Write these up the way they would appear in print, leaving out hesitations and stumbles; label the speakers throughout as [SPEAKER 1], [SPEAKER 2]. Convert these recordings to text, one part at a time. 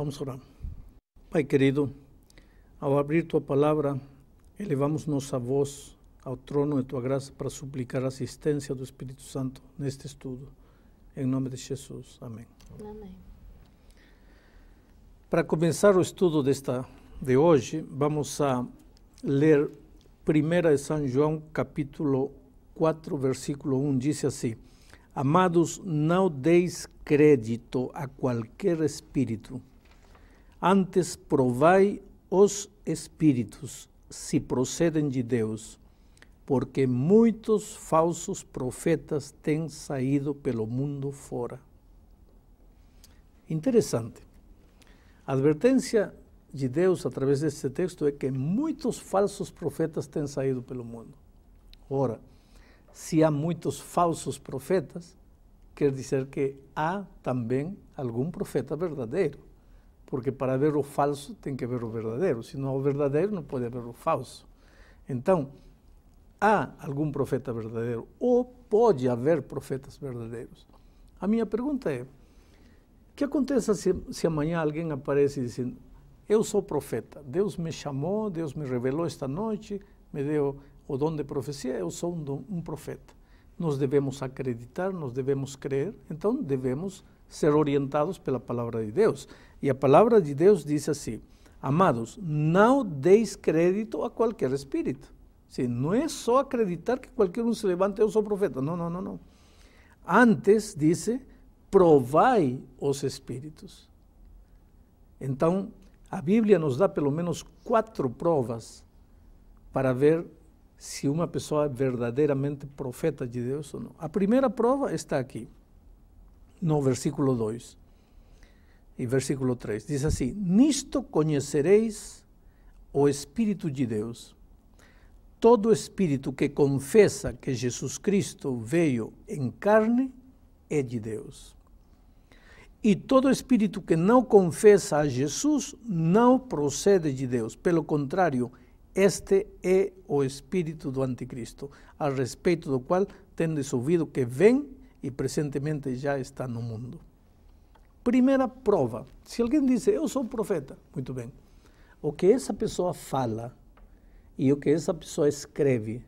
[SPEAKER 1] Vamos orar. Pai querido, ao abrir Tua Palavra, elevamos nossa voz ao trono de Tua graça para suplicar a assistência do Espírito Santo neste estudo. Em nome de Jesus. Amém.
[SPEAKER 2] Amém.
[SPEAKER 1] Para começar o estudo de hoje, vamos a ler 1 de São João, capítulo 4, versículo 1, diz assim: Amados, não deis crédito a qualquer espírito, antes provai os espíritos, se procedem de Deus, porque muitos falsos profetas têm saído pelo mundo fora. Interessante. A advertência de Deus através deste texto é que muitos falsos profetas têm saído pelo mundo. Ora, se há muitos falsos profetas, quer dizer que há também algum profeta verdadeiro. Porque para ver o falso tem que ver o verdadeiro. Se não há o verdadeiro, não pode haver o falso. Então, há algum profeta verdadeiro ou pode haver profetas verdadeiros? A minha pergunta é: o que acontece se amanhã alguém aparece dizendo: eu sou profeta, Deus me chamou, Deus me revelou esta noite, me deu o dom de profecia, eu sou um profeta. Nós devemos acreditar, nós devemos crer, então devemos ser orientados pela palavra de Deus. E a palavra de Deus diz assim: amados, não deis crédito a qualquer espírito. Sim, não é só acreditar que qualquer um se levante, eu sou profeta. Não. Antes, diz, provai os espíritos. Então, a Bíblia nos dá pelo menos 4 provas para ver se uma pessoa é verdadeiramente profeta de Deus ou não. A primeira prova está aqui, no versículo 2 e versículo 3. Diz assim: nisto conhecereis o Espírito de Deus. Todo espírito que confessa que Jesus Cristo veio em carne é de Deus. E todo espírito que não confessa a Jesus não procede de Deus. Pelo contrário, este é o espírito do anticristo, a respeito do qual tendes ouvido que vem e presentemente já está no mundo. Primeira prova: se alguém diz, eu sou profeta, muito bem. O que essa pessoa fala e o que essa pessoa escreve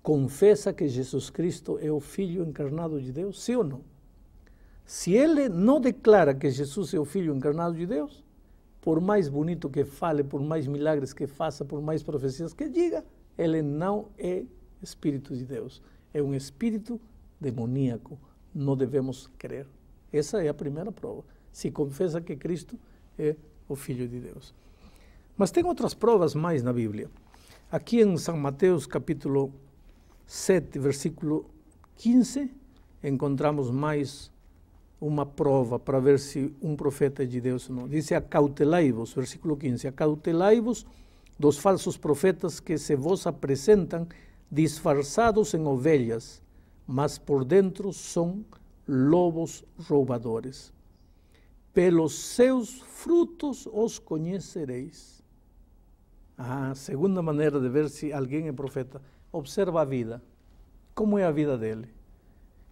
[SPEAKER 1] confessa que Jesus Cristo é o Filho encarnado de Deus, sim ou não? Se ele não declara que Jesus é o Filho encarnado de Deus, por mais bonito que fale, por mais milagres que faça, por mais profecias que diga, ele não é Espírito de Deus. É um espírito demoníaco. Não devemos crer. Essa é a primeira prova. Se confessa que Cristo é o Filho de Deus. Mas tem outras provas mais na Bíblia. Aqui em São Mateus, capítulo 7, versículo 15, encontramos mais uma prova para ver se um profeta é de Deus ou não. Diz: acautelai-vos, versículo 15, acautelai-vos dos falsos profetas que se vos apresentam disfarçados em ovelhas, mas por dentro são lobos roubadores. Pelos seus frutos os conhecereis. A segunda maneira de ver se alguém é profeta: observa a vida. Como é a vida dele?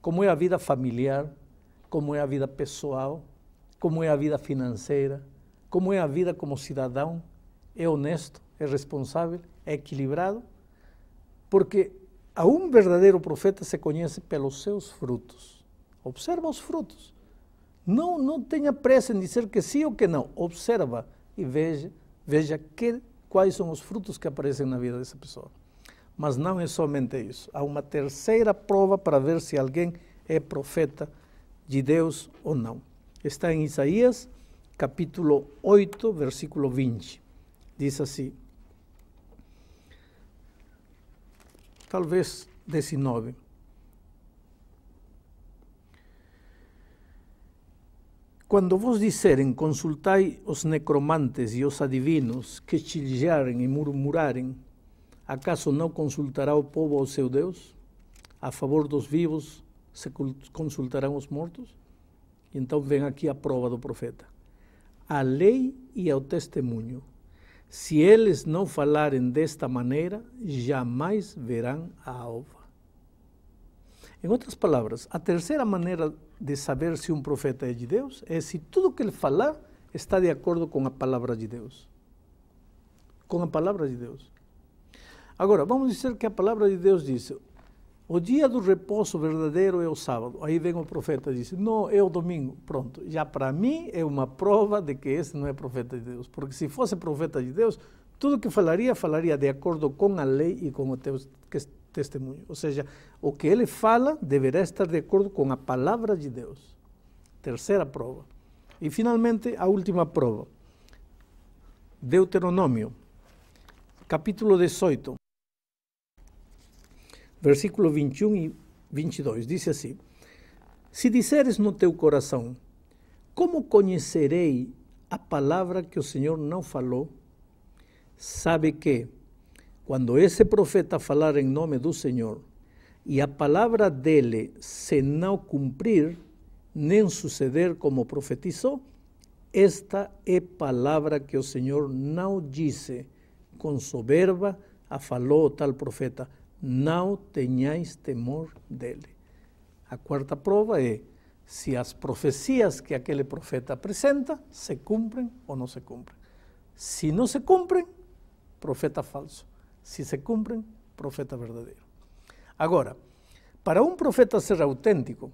[SPEAKER 1] Como é a vida familiar? Como é a vida pessoal? Como é a vida financeira? Como é a vida como cidadão? É honesto? É responsável? É equilibrado? Porque a um verdadeiro profeta se conhece pelos seus frutos. Observa os frutos. Não tenha pressa em dizer que sim ou que não. Observa e veja quais são os frutos que aparecem na vida dessa pessoa. Mas não é somente isso. Há uma terceira prova para ver se alguém é profeta de Deus ou não. Está em Isaías, capítulo 8, versículo 20. Diz assim, talvez 19. Quando vos disserem, consultai os necromantes e os adivinos, que chilharem e murmurarem, acaso não consultará o povo ao seu Deus? A favor dos vivos se consultarão os mortos? Então vem aqui a prova do profeta. A lei e ao testemunho. Se eles não falarem desta maneira, jamais verão a alva. Em outras palavras, a terceira maneira de saber se um profeta é de Deus é se tudo que ele falar está de acordo com a palavra de Deus. Com a palavra de Deus. Agora, vamos dizer que a palavra de Deus diz, o dia do repouso verdadeiro é o sábado. Aí vem o profeta e diz, não, é o domingo. Pronto, já para mim é uma prova de que esse não é profeta de Deus. Porque se fosse profeta de Deus, tudo que falaria, falaria de acordo com a lei e com o testemunho. Ou seja, o que ele fala deverá estar de acordo com a palavra de Deus. Terceira prova. E finalmente, a última prova. Deuteronômio, capítulo 18. Versículo 21 e 22, diz assim, se disseres no teu coração, como conhecerei a palavra que o Senhor não falou? Sabe que, quando esse profeta falar em nome do Senhor, e a palavra dele se não cumprir, nem suceder como profetizou, esta é palavra que o Senhor não disse, com soberba a falou o tal profeta, não tenhais temor dele. A quarta prova é se as profecias que aquele profeta apresenta se cumprem ou não se cumprem. Se não se cumprem, profeta falso. Se se cumprem, profeta verdadeiro. Agora, para um profeta ser autêntico,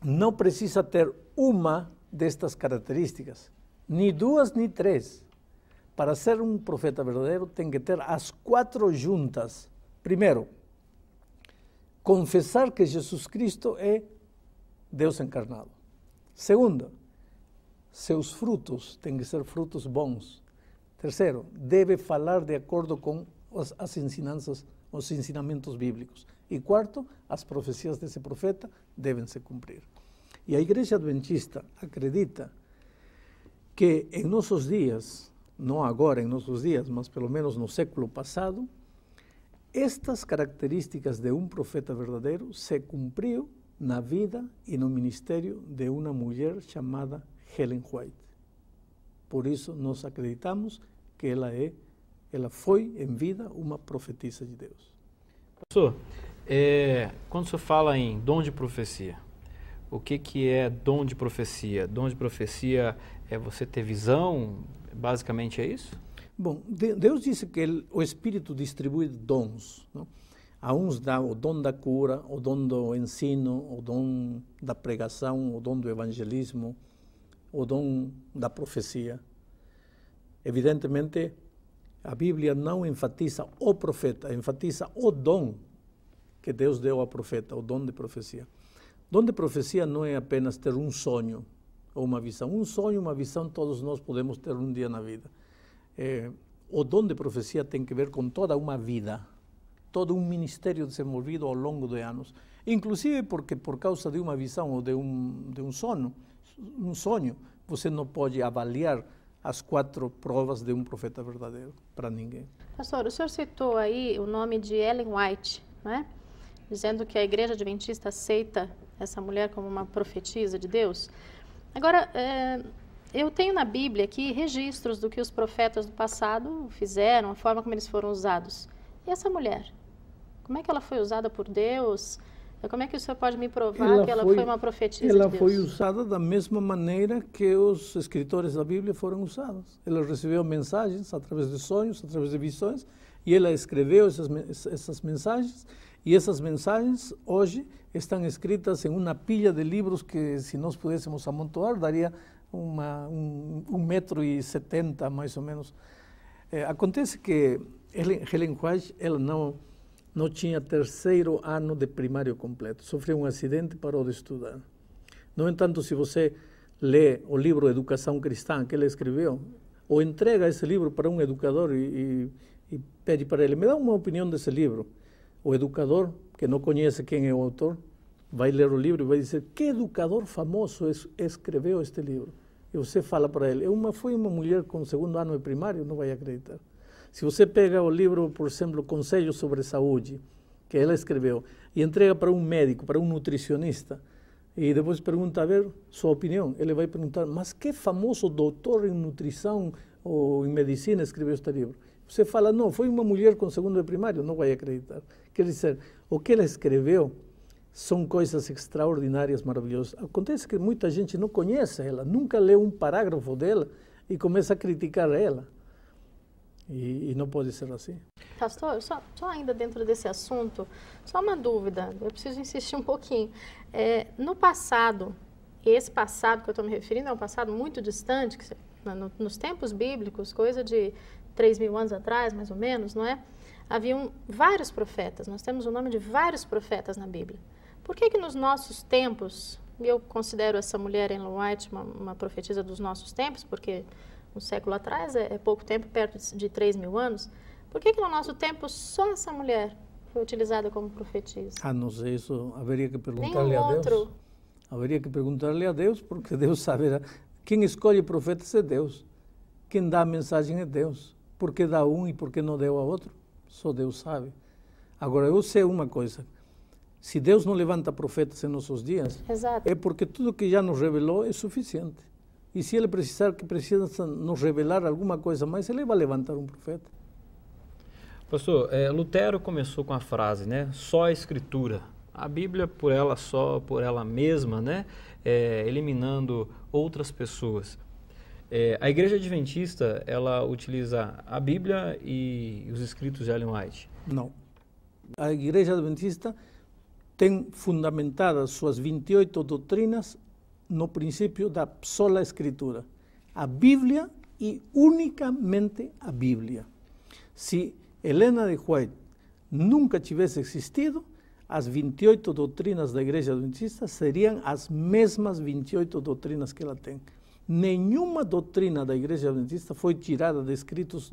[SPEAKER 1] não precisa ter uma destas características, nem duas, nem três. Para ser um profeta verdadeiro, tem que ter as quatro juntas. Primeiro, confessar que Jesus Cristo é Deus encarnado. Segundo, seus frutos têm que ser frutos bons. Terceiro, deve falar de acordo com as ensinanças, os ensinamentos bíblicos. E quarto, as profecias desse profeta devem se cumprir. E a Igreja Adventista acredita que em nossos dias, não agora em nossos dias, mas pelo menos no século passado, estas características de um profeta verdadeiro se cumpriu na vida e no ministério de uma mulher chamada Ellen White. Por isso nós acreditamos que ela foi em vida uma profetisa de Deus.
[SPEAKER 2] Professor, quando o senhor fala em dom de profecia, o que é dom de profecia? Dom de profecia é você ter visão? Basicamente é isso?
[SPEAKER 1] Bom, Deus disse que o Espírito distribui dons. Não? A uns dá o dom da cura, o dom do ensino, o dom da pregação, o dom do evangelismo, o dom da profecia. Evidentemente, a Bíblia não enfatiza o profeta, enfatiza o dom que Deus deu ao profeta, o dom de profecia. Dom de profecia não é apenas ter um sonho ou uma visão. Um sonho, uma visão, todos nós podemos ter um dia na vida. O dom de profecia tem que ver com toda uma vida, todo um ministério desenvolvido ao longo de anos, inclusive porque por causa de uma visão ou de um sonho, você não pode avaliar as quatro provas de um profeta verdadeiro para ninguém.
[SPEAKER 3] Pastor, o senhor citou aí o nome de Ellen White, não é? Dizendo que a Igreja Adventista aceita essa mulher como uma profetisa de Deus. Agora, eu tenho na Bíblia aqui registros do que os profetas do passado fizeram, a forma como eles foram usados. E essa mulher? Como é que ela foi usada por Deus? Como é que o senhor pode me provar que ela foi uma profetisa de Deus?
[SPEAKER 1] Ela foi usada da mesma maneira que os escritores da Bíblia foram usados. Ela recebeu mensagens através de sonhos, através de visões, e ela escreveu essas mensagens, e essas mensagens hoje estão escritas em uma pilha de livros que, se nós pudéssemos amontoar, daria 1,70 m mais ou menos. Acontece que Ellen White, ela não tinha terceiro ano de primário completo, sofreu um acidente e parou de estudar. No entanto, se você lê o livro Educação Cristã que ele escreveu, ou entrega esse livro para um educador e pede para ele, me dá uma opinião desse livro. O educador, que não conhece quem é o autor, vai ler o livro e vai dizer, que educador famoso escreveu este livro? E você fala para ele, foi uma mulher com segundo ano de primário, não vai acreditar. Se você pega o livro, por exemplo, Conselhos sobre Saúde, que ela escreveu, e entrega para um médico, para um nutricionista, e depois pergunta, a ver, sua opinião, ele vai perguntar, mas que famoso doutor em nutrição ou em medicina escreveu este livro? Você fala, não, foi uma mulher com segundo de primário, não vai acreditar. Quer dizer, o que ela escreveu são coisas extraordinárias, maravilhosas. Acontece que muita gente não conhece ela, nunca leu um parágrafo dela e começa a criticar ela. E não pode ser assim.
[SPEAKER 3] Pastor, só ainda dentro desse assunto, só uma dúvida, eu preciso insistir um pouquinho. No passado, esse passado que eu estou me referindo é um passado muito distante, nos tempos bíblicos, coisa de 3.000 anos atrás, mais ou menos, não é? Haviam vários profetas, nós temos o nome de vários profetas na Bíblia. Por que nos nossos tempos, e eu considero essa mulher Ellen White uma profetisa dos nossos tempos, porque um século atrás é pouco tempo, perto de 3.000 anos, por que no nosso tempo só essa mulher foi utilizada como profetisa?
[SPEAKER 1] Não sei, isso haveria que perguntar-lhe a Deus. Haveria que perguntar-lhe a Deus, porque Deus sabe. Quem escolhe profetas é Deus. Quem dá a mensagem é Deus. Por que dá um e por que não deu a outro? Só Deus sabe. Agora, eu sei uma coisa. Se Deus não levanta profetas em nossos dias,
[SPEAKER 3] Exato.
[SPEAKER 1] é porque tudo que já nos revelou é suficiente. E se Ele precisa nos revelar alguma coisa mais, Ele vai levantar um profeta.
[SPEAKER 2] Pastor, Lutero começou com a frase, né? Só a Escritura. A Bíblia por ela mesma, né? Eliminando outras pessoas. A Igreja Adventista, ela utiliza a Bíblia e os escritos de Ellen White?
[SPEAKER 1] Não. A Igreja Adventista tem fundamentadas suas 28 doutrinas no princípio da sola Escritura. A Bíblia e unicamente a Bíblia. Se Helena de White nunca tivesse existido, as 28 doutrinas da Igreja Adventista seriam as mesmas 28 doutrinas que ela tem. Nenhuma doutrina da Igreja Adventista foi tirada de escritos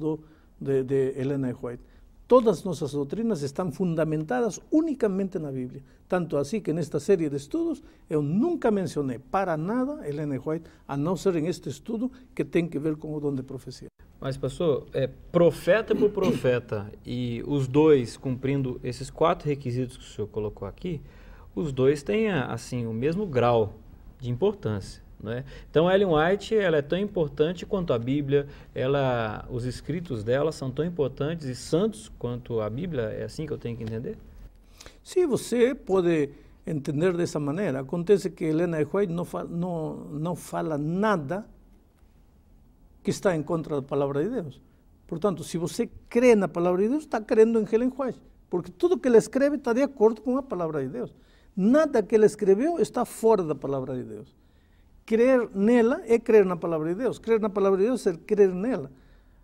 [SPEAKER 1] de Helena de White. Todas as nossas doutrinas estão fundamentadas unicamente na Bíblia. Tanto assim que nesta série de estudos eu nunca mencionei para nada Helena de White, a não ser em este estudo que tem que ver com o dom de profecia.
[SPEAKER 2] Mas, pastor, profeta por profeta, e os dois cumprindo esses 4 requisitos que o senhor colocou aqui, os dois têm, assim, o mesmo grau de importância. Né? Então, Ellen White, ela é tão importante quanto a Bíblia, os escritos dela são tão importantes e santos quanto a Bíblia, é assim que eu tenho que entender?
[SPEAKER 1] Sim, você pode entender dessa maneira. Acontece que Helena de White não fala nada que está em contra da palavra de Deus. Portanto, se você crê na palavra de Deus, está crendo em Ellen White, porque tudo que ela escreve está de acordo com a palavra de Deus. Nada que ela escreveu está fora da palavra de Deus. Crer nela é crer na palavra de Deus. Crer na palavra de Deus é crer nela.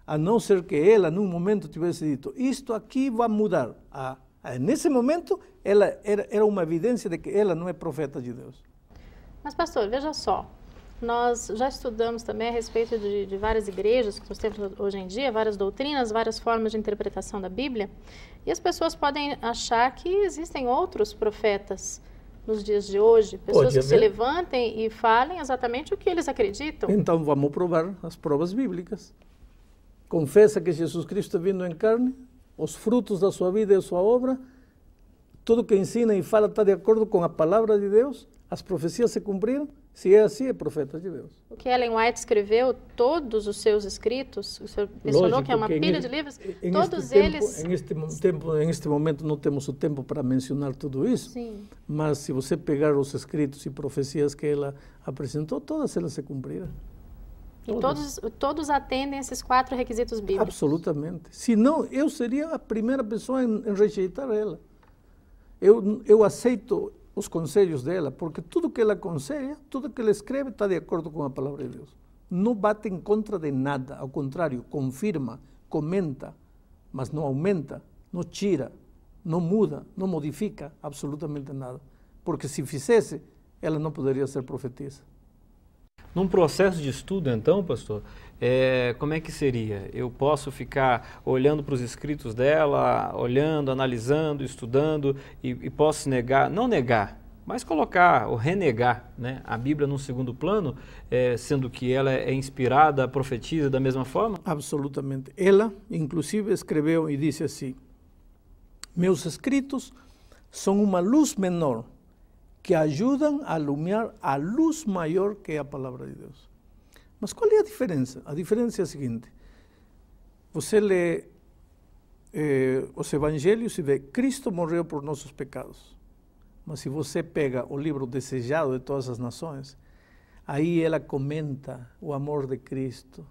[SPEAKER 1] A não ser que ela, num momento, tivesse dito, isto aqui vai mudar. Nesse momento, ela era uma evidência de que ela não é profeta de Deus.
[SPEAKER 3] Mas, pastor, veja só. Nós já estudamos também a respeito de várias igrejas que nós temos hoje em dia, várias doutrinas, várias formas de interpretação da Bíblia. E as pessoas podem achar que existem outros profetas nos dias de hoje, pessoas que se levantem e falem exatamente o que eles acreditam.
[SPEAKER 1] Então vamos provar as provas bíblicas. Confessa que Jesus Cristo é vindo em carne, os frutos da sua vida e da sua obra, tudo que ensina e fala está de acordo com a palavra de Deus, as profecias se cumpriram. Se é assim, é profeta de Deus.
[SPEAKER 3] O que Ellen White escreveu, todos os seus escritos, o senhor mencionou que é uma pilha de livros, todos eles...
[SPEAKER 1] Em este momento não temos o tempo para mencionar tudo isso,
[SPEAKER 3] Sim.
[SPEAKER 1] Mas se você pegar os escritos e profecias que ela apresentou, todas elas se cumpriram.
[SPEAKER 3] E todos atendem esses 4 requisitos bíblicos?
[SPEAKER 1] Absolutamente. Senão, eu seria a primeira pessoa em rejeitar ela. Eu aceito os conselhos dela, porque tudo que ela aconselha, tudo que ela escreve está de acordo com a palavra de Deus. Não bate em contra de nada, ao contrário, confirma, comenta, mas não aumenta, não tira, não muda, não modifica absolutamente nada. Porque se fizesse, ela não poderia ser profetisa.
[SPEAKER 2] Num processo de estudo, então, pastor, como é que seria? Eu posso ficar olhando para os escritos dela, olhando, analisando, estudando, e posso negar, não negar, mas colocar ou renegar, né, a Bíblia num segundo plano, sendo que ela é inspirada, profetiza da mesma forma?
[SPEAKER 1] Absolutamente. Ela, inclusive, escreveu e disse assim: meus escritos são uma luz menor que ajudam a iluminar a luz maior que é a palavra de Deus. Mas qual é a diferença? A diferença é a seguinte: você lê os evangelhos e vê Cristo morreu por nossos pecados. Mas se você pega o livro Desejado de Todas as Nações, aí ela comenta o amor de Cristo,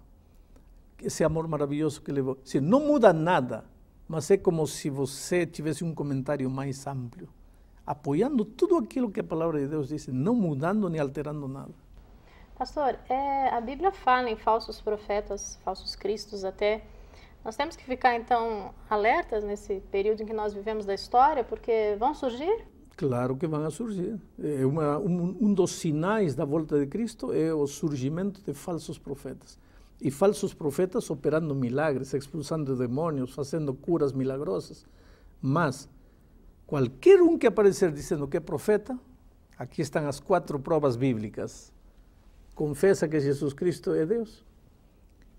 [SPEAKER 1] esse amor maravilhoso que levou. Se não muda nada, mas é como se você tivesse um comentário mais amplo, apoiando tudo aquilo que a palavra de Deus diz, não mudando nem alterando nada.
[SPEAKER 3] Pastor, a Bíblia fala em falsos profetas, falsos cristos até. Nós temos que ficar, então, alertas nesse período em que nós vivemos da história, porque vão surgir?
[SPEAKER 1] Claro que vão surgir. Um dos sinais da volta de Cristo é o surgimento de falsos profetas. E falsos profetas operando milagres, expulsando demônios, fazendo curas milagrosas. Mas qualquer um que aparecer dizendo que é profeta, aqui estão as 4 provas bíblicas. Confessa que Jesus Cristo é Deus.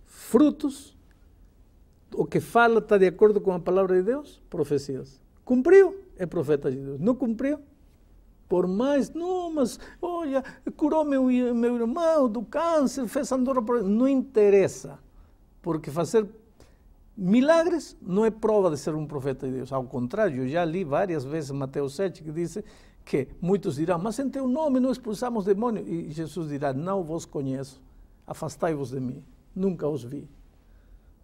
[SPEAKER 1] Frutos, o que fala está de acordo com a palavra de Deus, profecias. Cumpriu, é profeta de Deus. Não cumpriu, por mais, não, mas, olha, curou meu irmão do câncer, fez andorra, não interessa, porque fazer milagres não é prova de ser um profeta de Deus. Ao contrário, eu já li várias vezes Mateus 7, que diz que muitos dirão, mas em teu nome não expulsamos demônios. E Jesus dirá, não vos conheço, afastai-vos de mim, nunca os vi.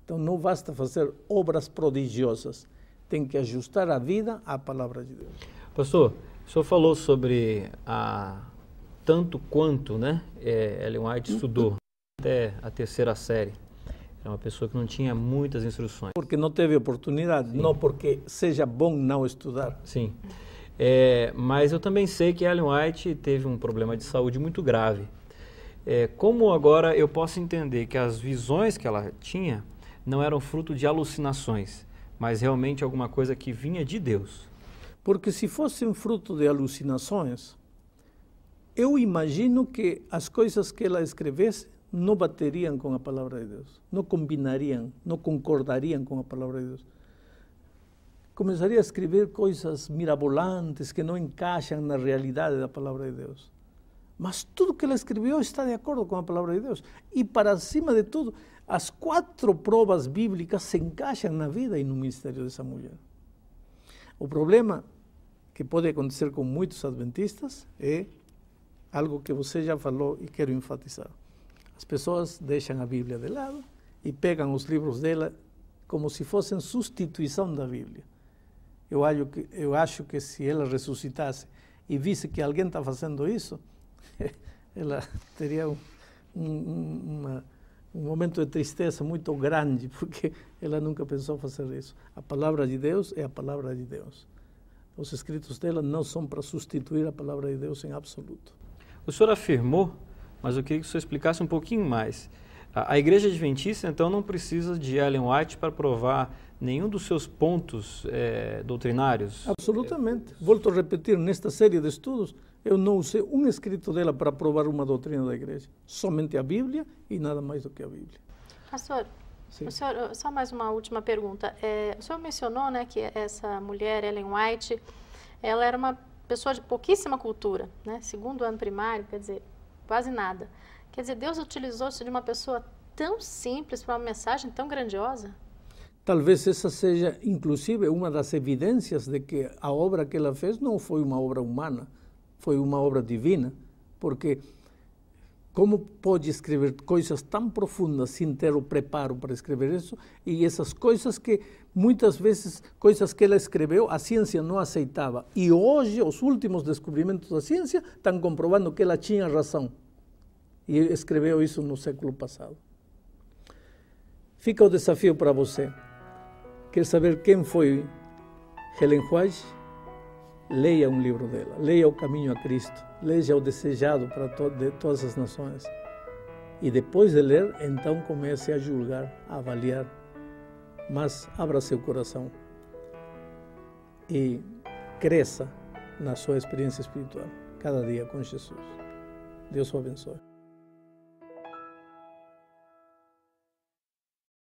[SPEAKER 1] Então não basta fazer obras prodigiosas, tem que ajustar a vida à palavra de Deus.
[SPEAKER 2] Pastor, o senhor falou sobre tanto quanto, né, Ellen White estudou até a 3ª série. É uma pessoa que não tinha muitas instruções.
[SPEAKER 1] Porque não teve oportunidade, sim. Não porque seja bom não estudar.
[SPEAKER 2] Sim, mas eu também sei que Ellen White teve um problema de saúde muito grave. Como agora eu posso entender que as visões que ela tinha não eram fruto de alucinações, mas realmente alguma coisa que vinha de Deus?
[SPEAKER 1] Porque se fossem fruto de alucinações, eu imagino que as coisas que ela escrevesse não bateriam com a palavra de Deus, não combinariam, não concordariam com a palavra de Deus. Começaria a escrever coisas mirabolantes que não encaixam na realidade da palavra de Deus. Mas tudo que ela escreveu está de acordo com a palavra de Deus. E para cima de tudo, as 4 provas bíblicas se encaixam na vida e no ministério dessa mulher. O problema que pode acontecer com muitos adventistas é algo que você já falou e quero enfatizar. As pessoas deixam a Bíblia de lado e pegam os livros dela como se fossem substituição da Bíblia. Eu acho que se ela ressuscitasse e visse que alguém está fazendo isso, ela teria um momento de tristeza muito grande, porque ela nunca pensou fazer isso. A palavra de Deus é a palavra de Deus. Os escritos dela não são para substituir a palavra de Deus em absoluto.
[SPEAKER 2] O senhor afirmou, mas eu queria que o senhor explicasse um pouquinho mais. A Igreja Adventista, então, não precisa de Ellen White para provar nenhum dos seus pontos doutrinários?
[SPEAKER 1] Absolutamente. Volto a repetir, nesta série de estudos, eu não usei um escrito dela para provar uma doutrina da Igreja. Somente a Bíblia e nada mais do que a Bíblia.
[SPEAKER 3] Pastor, só mais uma última pergunta. O senhor mencionou, né, que essa mulher, Ellen White, ela era uma pessoa de pouquíssima cultura, né? 2º ano primário, quer dizer, quase nada. Quer dizer, Deus utilizou-se de uma pessoa tão simples para uma mensagem tão grandiosa?
[SPEAKER 1] Talvez essa seja, inclusive, uma das evidências de que a obra que ela fez não foi uma obra humana, foi uma obra divina, porque como pode escrever coisas tão profundas sem ter o preparo para escrever isso? E essas coisas que, muitas vezes, coisas que ela escreveu, a ciência não aceitava. E hoje, os últimos descobrimentos da ciência estão comprovando que ela tinha razão. E escreveu isso no século passado. Fica o desafio para você. Quer saber quem foi Ellen White? Leia um livro dela, leia O Caminho a Cristo, leia O Desejado para de Todas as Nações. E depois de ler, então comece a julgar, a avaliar. Mas abra seu coração e cresça na sua experiência espiritual, cada dia com Jesus. Deus o abençoe.